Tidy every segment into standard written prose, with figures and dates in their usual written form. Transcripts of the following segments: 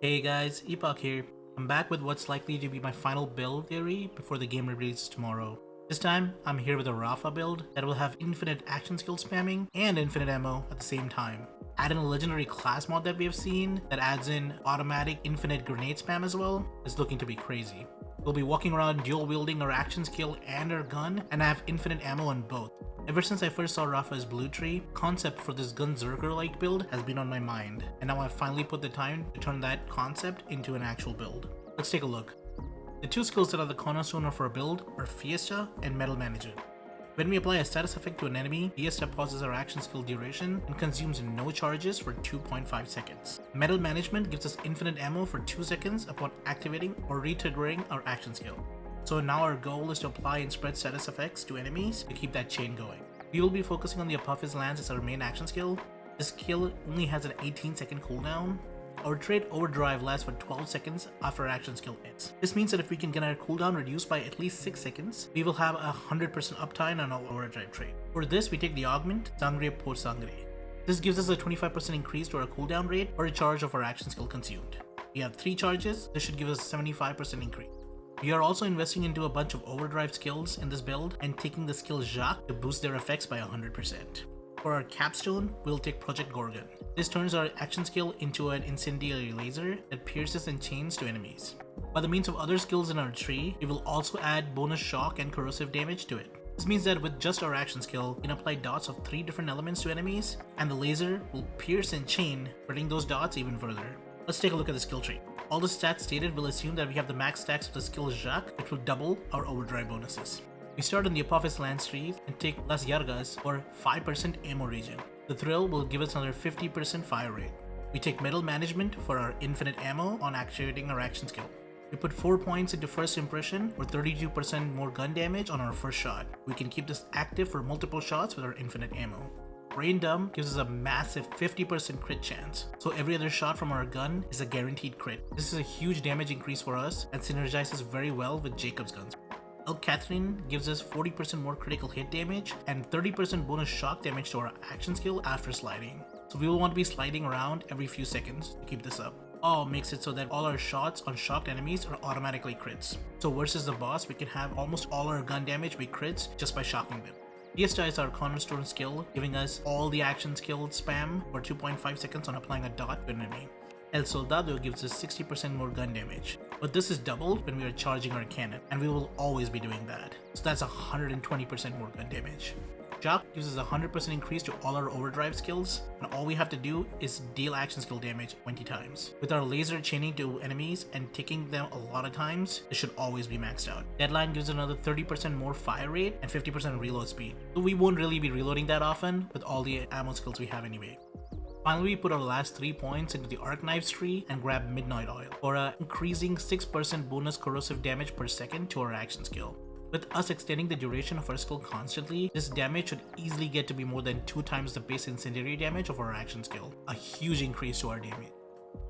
Hey guys, Epoch here. I'm back with what's likely to be my final build theory before the game releases tomorrow. This time, I'm here with a Rafa build that will have infinite action skill spamming and infinite ammo at the same time. Add in a legendary class mod that we have seen that adds in automatic infinite grenade spam as well. It's looking to be crazy. We'll be walking around dual wielding our action skill and our gun, and I have infinite ammo on both. Ever since I first saw Rafa's blue tree, concept for this Gunzerker-like build has been on my mind, and now I've finally put the time to turn that concept into an actual build. Let's take a look. The two skills that are the cornerstone of our build are Fiesta and Metal Management. When we apply a status effect to an enemy, Fiesta pauses our action skill duration and consumes no charges for 2.5 seconds. Metal Management gives us infinite ammo for 2 seconds upon activating or retriggering our action skill. So now our goal is to apply and spread status effects to enemies to keep that chain going. We will be focusing on the Apophis lance as our main action skill. This skill only has an 18-second cooldown. Our trait Overdrive lasts for 12 seconds after our action skill ends. This means that if we can get our cooldown reduced by at least 6 seconds, we will have a 100% uptime on our Overdrive trait. For this, we take the augment Sangre por Sangre. This gives us a 25% increase to our cooldown rate or a charge of our action skill consumed. We have 3 charges, this should give us a 75% increase. We are also investing into a bunch of overdrive skills in this build and taking the skill Jacques to boost their effects by 100%. For our capstone, we'll take Project Gorgon. This turns our action skill into an incendiary laser that pierces and chains to enemies. By the means of other skills in our tree, we will also add bonus shock and corrosive damage to it. This means that with just our action skill, we can apply dots of 3 different elements to enemies, and the laser will pierce and chain, spreading those dots even further. Let's take a look at the skill tree. All the stats stated will assume that we have the max stacks of the skill Jacques, which will double our overdrive bonuses. We start on the Apophis lance tree and take Las Yargas or 5% ammo regen. The thrill will give us another 50% fire rate. We take metal management for our infinite ammo on activating our action skill. We put 4 points into first impression or 32% more gun damage on our first shot. We can keep this active for multiple shots with our infinite ammo. Brain Dumb gives us a massive 50% crit chance, so every other shot from our gun is a guaranteed crit. This is a huge damage increase for us and synergizes very well with Jacob's guns. El Catherine gives us 40% more critical hit damage and 30% bonus shock damage to our action skill after sliding. So we will want to be sliding around every few seconds to keep this up. All makes it so that all our shots on shocked enemies are automatically crits. So versus the boss, we can have almost all our gun damage be crits just by shocking them. Fiesta is our cornerstone skill, giving us all the action skill spam for 2.5 seconds on applying a dot to an enemy. El Soldado gives us 60% more gun damage, but this is doubled when we are charging our cannon, and we will always be doing that. So that's 120% more gun damage. Jacques gives us a 100% increase to all our overdrive skills, and all we have to do is deal action skill damage 20 times. With our laser chaining to enemies and ticking them a lot of times, this should always be maxed out. Deadline gives another 30% more fire rate and 50% reload speed, so we won't really be reloading that often with all the ammo skills we have anyway. Finally, we put our last 3 points into the Arc Knives tree and grab Midnight Oil for an increasing 6% bonus corrosive damage per second to our action skill. With us extending the duration of our skill constantly, this damage should easily get to be more than 2 times the base incendiary damage of our action skill, a huge increase to our damage.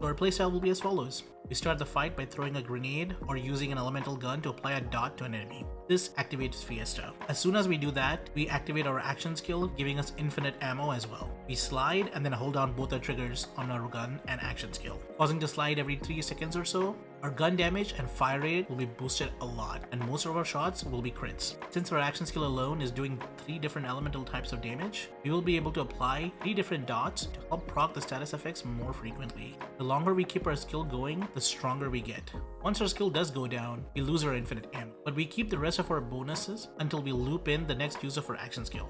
So our playstyle will be as follows. We start the fight by throwing a grenade or using an elemental gun to apply a dot to an enemy. This activates Fiesta. As soon as we do that, we activate our action skill, giving us infinite ammo as well. We slide and then hold down both our triggers on our gun and action skill. Pausing to slide every 3 seconds or so, our gun damage and fire rate will be boosted a lot, and most of our shots will be crits. Since our action skill alone is doing 3 different elemental types of damage, we will be able to apply 3 different dots to help proc the status effects more frequently. The longer we keep our skill going, the stronger we get. Once our skill does go down, we lose our infinite ammo, but we keep the rest of our bonuses until we loop in the next use of our action skill.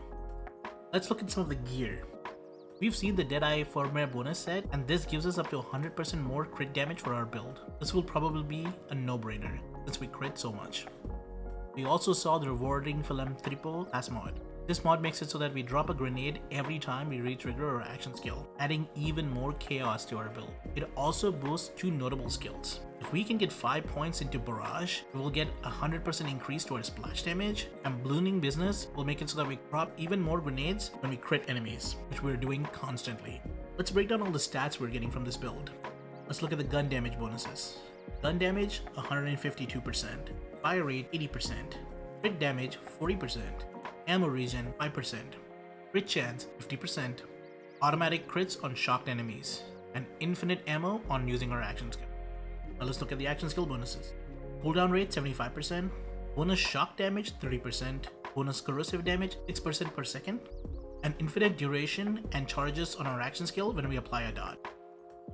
Let's look at some of the gear. We've seen the Deadeye Formare bonus set, and this gives us up to 100% more crit damage for our build. This will probably be a no-brainer since we crit so much. We also saw the rewarding Film Triple class mod. This mod makes it so that we drop a grenade every time we re-trigger our action skill, adding even more chaos to our build. It also boosts 2 notable skills. If we can get 5 points into Barrage, we will get a 100% increase to our splash damage, and Ballooning Business will make it so that we drop even more grenades when we crit enemies, which we're doing constantly. Let's break down all the stats we're getting from this build. Let's look at the gun damage bonuses. Gun damage 152%, fire rate 80%, crit damage 40%, ammo regen 5%, crit chance 50%, automatic crits on shocked enemies, and infinite ammo on using our action skill. Now let's look at the action skill bonuses. Cooldown rate 75%, bonus shock damage 30%, bonus corrosive damage 6% per second, and infinite duration and charges on our action skill when we apply a dot.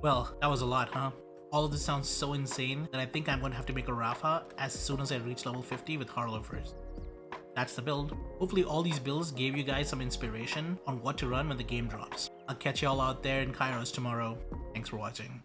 Well, that was a lot, huh? All of this sounds so insane that I think I'm going to have to make a Rafa as soon as I reach level 50 with Harlow first. That's the build. Hopefully all these builds gave you guys some inspiration on what to run when the game drops. I'll catch y'all out there in Kairos tomorrow. Thanks for watching.